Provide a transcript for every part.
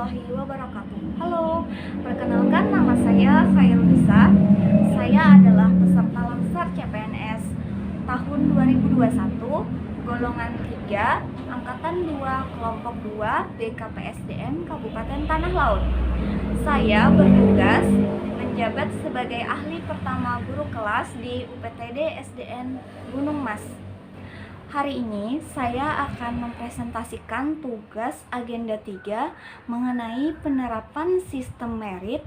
warahmatullahi wabarakatuh. Halo, perkenalkan nama saya Khairunisa. Saya adalah peserta Lamsar CPNS tahun 2021, golongan 3, angkatan 2, kelompok 2, BKPSDM Kabupaten Tanah Laut. Saya bertugas menjabat sebagai ahli pertama guru kelas di UPTD SDN Gunung Mas. Hari ini saya akan mempresentasikan tugas agenda 3 mengenai penerapan sistem merit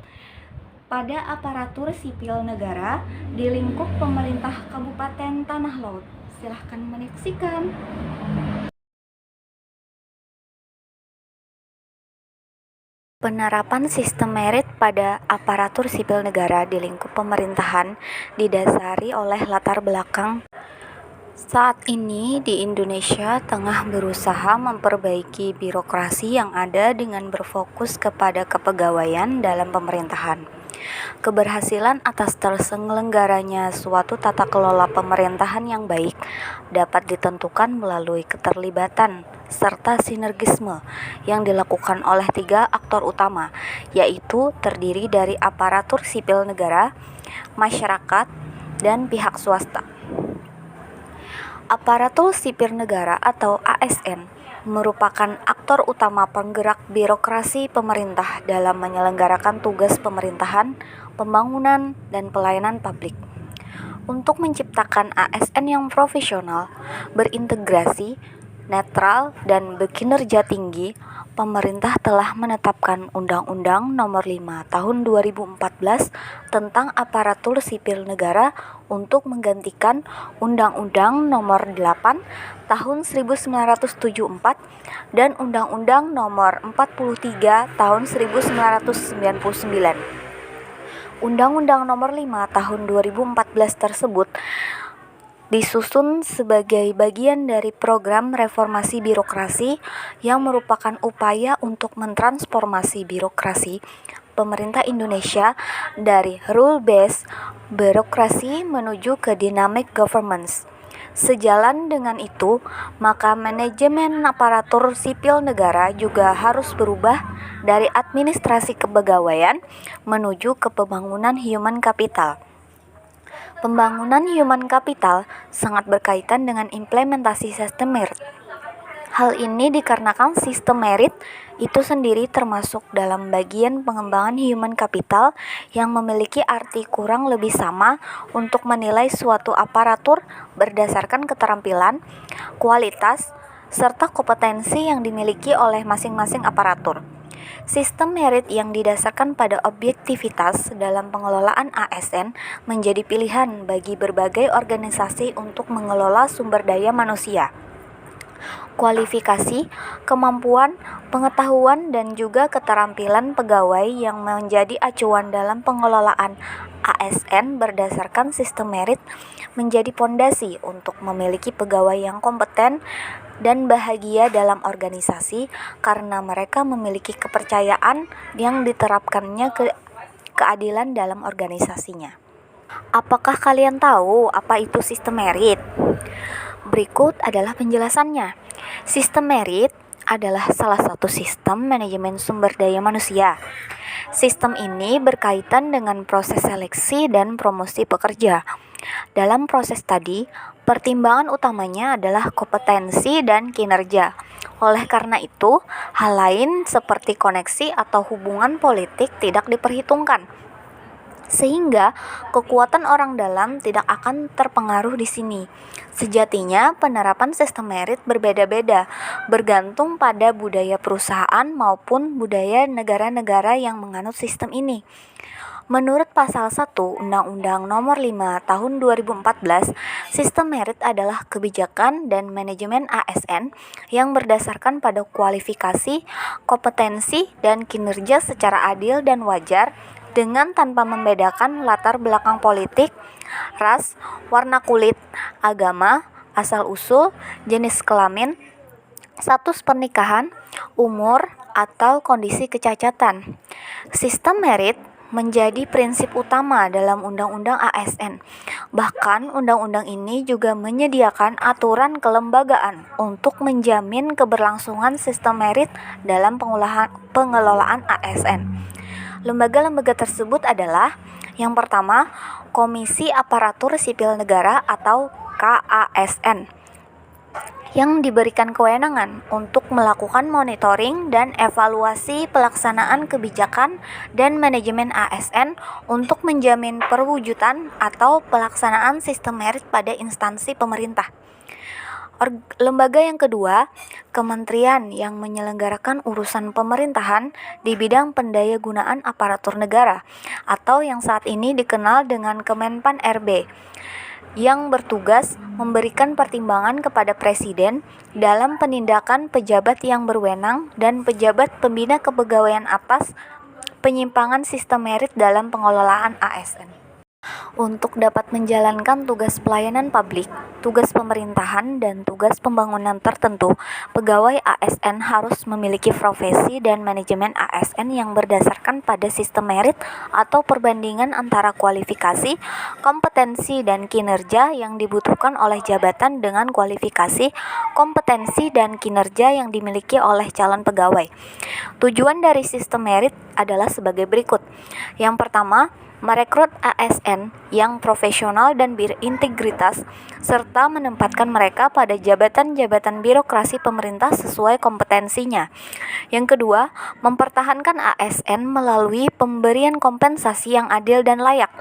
pada aparatur sipil negara di lingkup pemerintah Kabupaten Tanah Laut. Silahkan menyaksikan. Penerapan sistem merit pada aparatur sipil negara di lingkup pemerintahan didasari oleh latar belakang saat ini di Indonesia tengah berusaha memperbaiki birokrasi yang ada dengan berfokus kepada kepegawaian dalam pemerintahan. Keberhasilan atas terselenggaranya suatu tata kelola pemerintahan yang baik dapat ditentukan melalui keterlibatan serta sinergisme yang dilakukan oleh 3 aktor utama, yaitu terdiri dari aparatur sipil negara, masyarakat, dan pihak swasta. Aparatur sipil negara atau ASN merupakan aktor utama penggerak birokrasi pemerintah dalam menyelenggarakan tugas pemerintahan, pembangunan, dan pelayanan publik. Untuk menciptakan ASN yang profesional, berintegrasi, netral, dan berkinerja tinggi, pemerintah telah menetapkan Undang-Undang Nomor 5 Tahun 2014 tentang Aparatur Sipil Negara untuk menggantikan Undang-Undang Nomor 8 Tahun 1974 dan Undang-Undang Nomor 43 Tahun 1999. Undang-Undang Nomor 5 Tahun 2014 tersebut disusun sebagai bagian dari program reformasi birokrasi yang merupakan upaya untuk mentransformasi birokrasi pemerintah Indonesia dari rule-based birokrasi menuju ke dynamic governance. Sejalan dengan itu, maka manajemen aparatur sipil negara juga harus berubah dari administrasi kepegawaian menuju ke pembangunan human capital. Pembangunan human capital sangat berkaitan dengan implementasi sistem merit. Hal ini dikarenakan sistem merit itu sendiri termasuk dalam bagian pengembangan human capital yang memiliki arti kurang lebih sama untuk menilai suatu aparatur berdasarkan keterampilan, kualitas, serta kompetensi yang dimiliki oleh masing-masing aparatur. Sistem merit yang didasarkan pada objektivitas dalam pengelolaan ASN menjadi pilihan bagi berbagai organisasi untuk mengelola sumber daya manusia. Kualifikasi, kemampuan, pengetahuan, dan juga keterampilan pegawai yang menjadi acuan dalam pengelolaan ASN berdasarkan sistem merit menjadi fondasi untuk memiliki pegawai yang kompeten dan bahagia dalam organisasi karena mereka memiliki kepercayaan yang diterapkannya keadilan dalam organisasinya. Apakah kalian tahu apa itu sistem merit? Berikut adalah penjelasannya. Sistem merit adalah salah satu sistem manajemen sumber daya manusia. Sistem ini berkaitan dengan proses seleksi dan promosi pekerja. Dalam proses tadi, pertimbangan utamanya adalah kompetensi dan kinerja. Oleh karena itu, hal lain seperti koneksi atau hubungan politik tidak diperhitungkan. Sehingga kekuatan orang dalam tidak akan terpengaruh di sini. Sejatinya, penerapan sistem merit berbeda-beda, bergantung pada budaya perusahaan maupun budaya negara-negara yang menganut sistem ini. Menurut Pasal 1 Undang-Undang Nomor 5 Tahun 2014, sistem merit adalah kebijakan dan manajemen ASN yang berdasarkan pada kualifikasi, kompetensi, dan kinerja secara adil dan wajar dengan tanpa membedakan latar belakang politik, ras, warna kulit, agama, asal-usul, jenis kelamin, status pernikahan, umur, atau kondisi kecacatan. Sistem merit menjadi prinsip utama dalam Undang-Undang ASN. Bahkan, undang-undang ini juga menyediakan aturan kelembagaan untuk menjamin keberlangsungan sistem merit dalam pengelolaan ASN. Lembaga-lembaga tersebut adalah yang pertama, Komisi Aparatur Sipil Negara atau KASN, yang diberikan kewenangan untuk melakukan monitoring dan evaluasi pelaksanaan kebijakan dan manajemen ASN untuk menjamin perwujudan atau pelaksanaan sistem merit pada instansi pemerintah. Lembaga yang kedua, kementerian yang menyelenggarakan urusan pemerintahan di bidang pendayagunaan aparatur negara atau yang saat ini dikenal dengan Kemenpan RB, yang bertugas memberikan pertimbangan kepada Presiden dalam penindakan pejabat yang berwenang dan pejabat pembina kepegawaian atas penyimpangan sistem merit dalam pengelolaan ASN. Untuk dapat menjalankan tugas pelayanan publik, tugas pemerintahan, dan tugas pembangunan tertentu, pegawai ASN harus memiliki profesi dan manajemen ASN yang berdasarkan pada sistem merit atau perbandingan antara kualifikasi, kompetensi, dan kinerja yang dibutuhkan oleh jabatan dengan kualifikasi, kompetensi, dan kinerja yang dimiliki oleh calon pegawai. Tujuan dari sistem merit adalah sebagai berikut. Yang pertama, merekrut ASN yang profesional dan berintegritas, serta menempatkan mereka pada jabatan-jabatan birokrasi pemerintah sesuai kompetensinya. Yang kedua, mempertahankan ASN melalui pemberian kompensasi yang adil dan layak.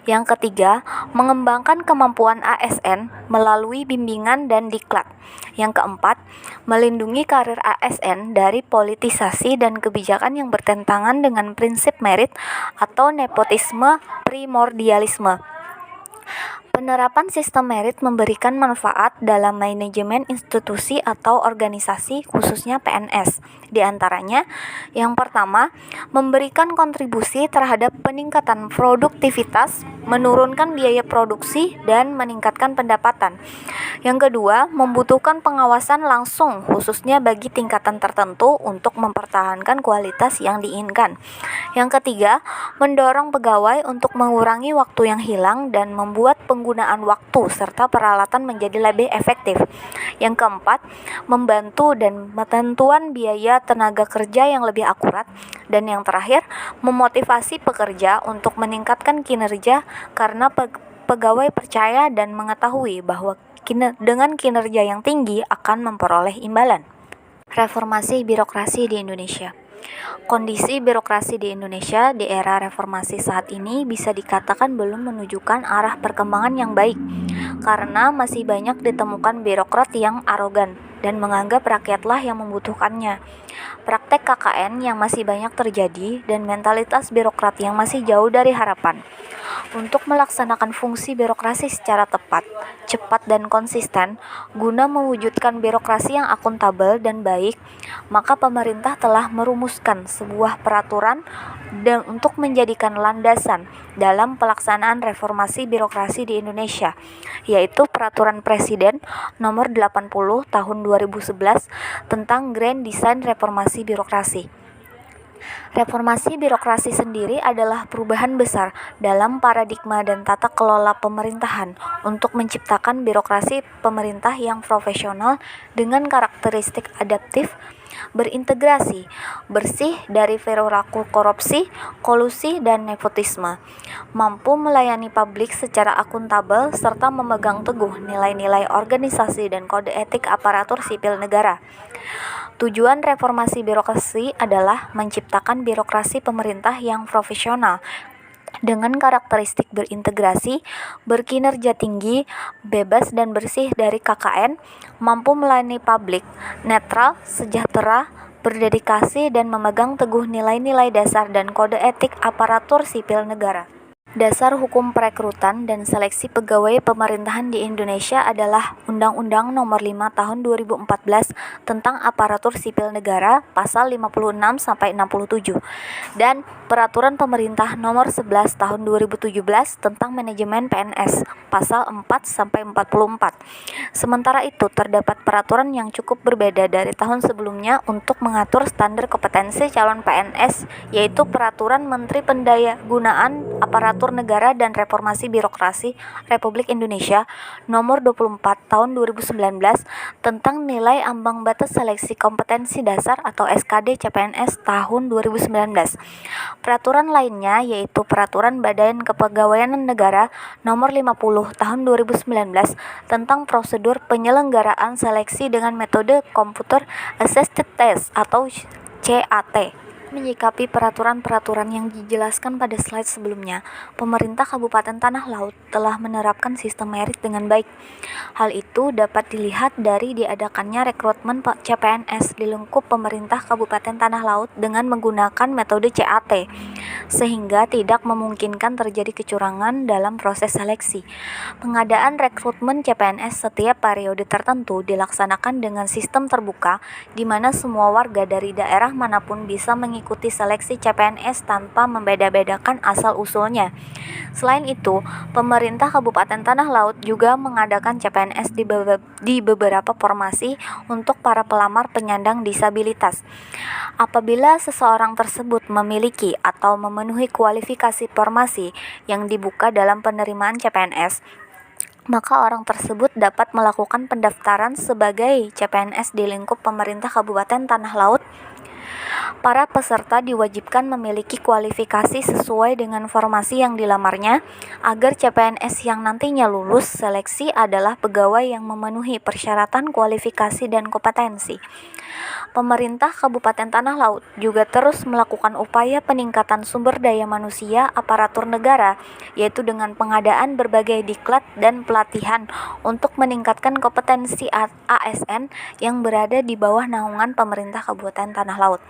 Yang ketiga, mengembangkan kemampuan ASN melalui bimbingan dan diklat. Yang keempat, melindungi karir ASN dari politisasi dan kebijakan yang bertentangan dengan prinsip merit atau nepotisme primordialisme. Penerapan sistem merit memberikan manfaat dalam manajemen institusi atau organisasi, khususnya PNS. Di antaranya, yang pertama, memberikan kontribusi terhadap peningkatan produktivitas, menurunkan biaya produksi, dan meningkatkan pendapatan. Yang kedua, membutuhkan pengawasan langsung, khususnya bagi tingkatan tertentu untuk mempertahankan kualitas yang diinginkan. Yang ketiga, mendorong pegawai untuk mengurangi waktu yang hilang dan membuat penggunaan waktu serta peralatan menjadi lebih efektif. Yang keempat, membantu dan penentuan biaya tenaga kerja yang lebih akurat. Dan yang terakhir, memotivasi pekerja untuk meningkatkan kinerja karena pegawai percaya dan mengetahui bahwa dengan kinerja yang tinggi akan memperoleh imbalan. Reformasi birokrasi di Indonesia. Kondisi birokrasi di Indonesia di era reformasi saat ini bisa dikatakan belum menunjukkan arah perkembangan yang baik, karena masih banyak ditemukan birokrat yang arogan dan menganggap rakyatlah yang membutuhkannya. Praktek KKN yang masih banyak terjadi dan mentalitas birokrat yang masih jauh dari harapan. Untuk melaksanakan fungsi birokrasi secara tepat, cepat, dan konsisten, guna mewujudkan birokrasi yang akuntabel dan baik, maka pemerintah telah merumuskan sebuah peraturan dan untuk menjadikan landasan dalam pelaksanaan reformasi birokrasi di Indonesia, yaitu Peraturan Presiden Nomor 80 Tahun 2011 tentang Grand Design Reformasi Birokrasi. Reformasi birokrasi sendiri adalah perubahan besar dalam paradigma dan tata kelola pemerintahan untuk menciptakan birokrasi pemerintah yang profesional dengan karakteristik adaptif, berintegrasi, bersih dari perilaku korupsi, kolusi, dan nepotisme, mampu melayani publik secara akuntabel, serta memegang teguh nilai-nilai organisasi dan kode etik aparatur sipil negara. Tujuan reformasi birokrasi adalah menciptakan birokrasi pemerintah yang profesional, dengan karakteristik berintegrasi, berkinerja tinggi, bebas dan bersih dari KKN, mampu melayani publik, netral, sejahtera, berdedikasi, dan memegang teguh nilai-nilai dasar dan kode etik aparatur sipil negara. Dasar hukum perekrutan dan seleksi pegawai pemerintahan di Indonesia adalah Undang-Undang Nomor 5 Tahun 2014 tentang Aparatur Sipil Negara Pasal 56-67 dan Peraturan Pemerintah Nomor 11 Tahun 2017 tentang Manajemen PNS Pasal 4-44. Sementara itu, terdapat peraturan yang cukup berbeda dari tahun sebelumnya untuk mengatur standar kompetensi calon PNS, yaitu Peraturan Menteri Pendayagunaan Aparatur Negara dan Reformasi Birokrasi Republik Indonesia Nomor 24 Tahun 2019 tentang nilai ambang batas seleksi kompetensi dasar atau SKD CPNS tahun 2019. Peraturan lainnya yaitu Peraturan Badan Kepegawaian Negara Nomor 50 Tahun 2019 tentang prosedur penyelenggaraan seleksi dengan metode Computer Assisted Test atau CAT. Menyikapi peraturan-peraturan yang dijelaskan pada slide sebelumnya, pemerintah Kabupaten Tanah Laut telah menerapkan sistem merit dengan baik. Hal itu dapat dilihat dari diadakannya rekrutmen CPNS di lingkup pemerintah Kabupaten Tanah Laut dengan menggunakan metode CAT, sehingga tidak memungkinkan terjadi kecurangan dalam proses seleksi. Pengadaan rekrutmen CPNS setiap periode tertentu dilaksanakan dengan sistem terbuka, di mana semua warga dari daerah manapun bisa mengikuti seleksi CPNS tanpa membeda-bedakan asal-usulnya. Selain itu, pemerintah Kabupaten Tanah Laut juga mengadakan CPNS di beberapa formasi untuk para pelamar penyandang disabilitas. Apabila seseorang tersebut memiliki atau memenuhi kualifikasi formasi yang dibuka dalam penerimaan CPNS, maka orang tersebut dapat melakukan pendaftaran sebagai CPNS di lingkup pemerintah Kabupaten Tanah Laut. Para peserta diwajibkan memiliki kualifikasi sesuai dengan formasi yang dilamarnya, agar CPNS yang nantinya lulus seleksi adalah pegawai yang memenuhi persyaratan kualifikasi dan kompetensi. Pemerintah Kabupaten Tanah Laut juga terus melakukan upaya peningkatan sumber daya manusia aparatur negara, yaitu dengan pengadaan berbagai diklat dan pelatihan untuk meningkatkan kompetensi ASN yang berada di bawah naungan pemerintah Kabupaten Tanah Laut.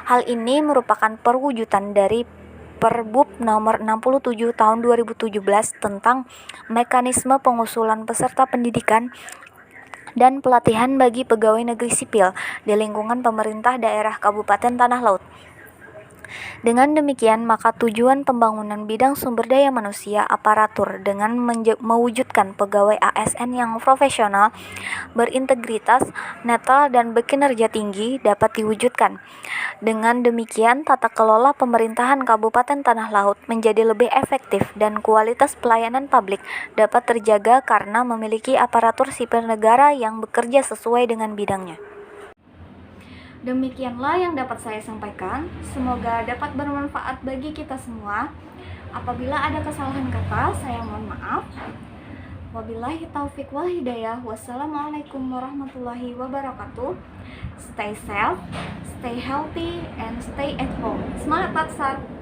Hal ini merupakan perwujudan dari Perbub Nomor 67 Tahun 2017 tentang mekanisme pengusulan peserta pendidikan dan pelatihan bagi pegawai negeri sipil di lingkungan pemerintah daerah Kabupaten Tanah Laut. Dengan demikian, maka tujuan pembangunan bidang sumber daya manusia aparatur dengan mewujudkan pegawai ASN yang profesional, berintegritas, netral, dan berkinerja tinggi dapat diwujudkan. Dengan demikian, tata kelola pemerintahan Kabupaten Tanah Laut menjadi lebih efektif dan kualitas pelayanan publik dapat terjaga karena memiliki aparatur sipil negara yang bekerja sesuai dengan bidangnya. Demikianlah yang dapat saya sampaikan. Semoga dapat bermanfaat bagi kita semua. Apabila ada kesalahan kata, saya mohon maaf. Wabillahi taufiq wal hidayah. Wassalamualaikum warahmatullahi wabarakatuh. Stay safe, stay healthy, and stay at home. Semangat Taksar!